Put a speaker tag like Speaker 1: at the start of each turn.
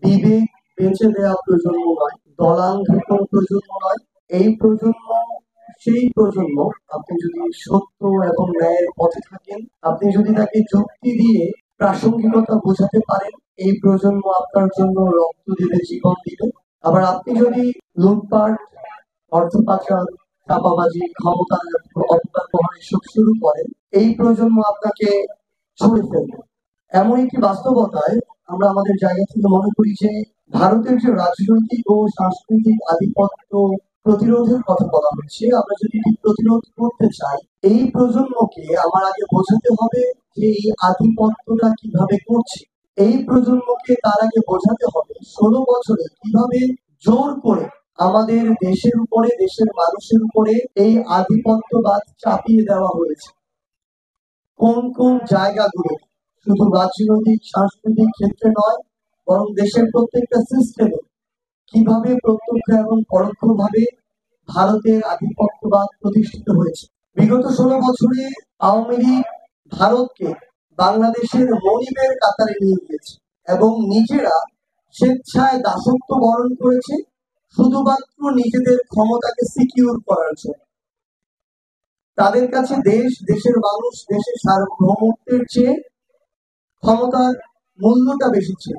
Speaker 1: বিবেক বেঁচে দেওয়া প্রজন্ম নয়, দলান্ধক প্রজন্ম নয়। এই প্রজন্ম সেই প্রজন্ম, আপনি যদি সত্য এবং ন্যায়ের পথে থাকেন, আপনি যদি তাকে যুক্তি দিয়ে প্রাসঙ্গিকতা বোঝাতে পারেন, এই প্রজন্ম আপনার জন্য রক্ত দিবে, জীবন দিবে। আবার আপনি যদি লুটপাট, অর্থ পাচার, চাপাবাজি, ক্ষমতা অপব্যবহার এসব শুরু করেন, এই প্রজন্ম আপনাকে ছুঁড়ে ফেলবে। এমন একটি বাস্তবতায় আমরা আমাদের জায়গা থেকে মনে করি যে ভারতের যে রাজনৈতিক ও সাংস্কৃতিক আধিপত্য প্রতিরোধের কথা বলা হচ্ছে, আমরা যদি এটি প্রতিরোধ করতে চাই, এই প্রজন্মকে আমার আগে বোঝাতে হবে যে এই আধিপত্যটা কিভাবে করছে। এই প্রজন্মকে তার আগে বোঝাতে হবে 16 বছরে কিভাবে জোর করে আমাদের দেশের উপরে, দেশের মানুষের উপরে এই আধিপত্যবাদ চাপিয়ে দেওয়া হয়েছে। কোন কোন জায়গাগুলো, শুধু রাজনৈতিক সাংস্কৃতিক ক্ষেত্রে নয়, বরং দেশের প্রত্যেকটা সিস্টেমে কিভাবে প্রত্যক্ষ এবং পরোক্ষভাবে ভারতের আধিপত্যবাদ প্রতিষ্ঠিত হয়েছে। বিগত 16 বছরে আওয়ামী লীগ ভারতকে বাংলাদেশের মনিবের কাতারে নিয়ে গিয়েছে এবং নিজেরা স্বেচ্ছায় দাসত্ব বরণ করেছে শুধুমাত্র নিজেদের ক্ষমতাকে সিকিউর করার জন্য। তাদের কাছে দেশ, দেশের মানুষ, দেশের সার্বভৌমত্বের চেয়ে ক্ষমতার মূল্যটা বেশি ছিল।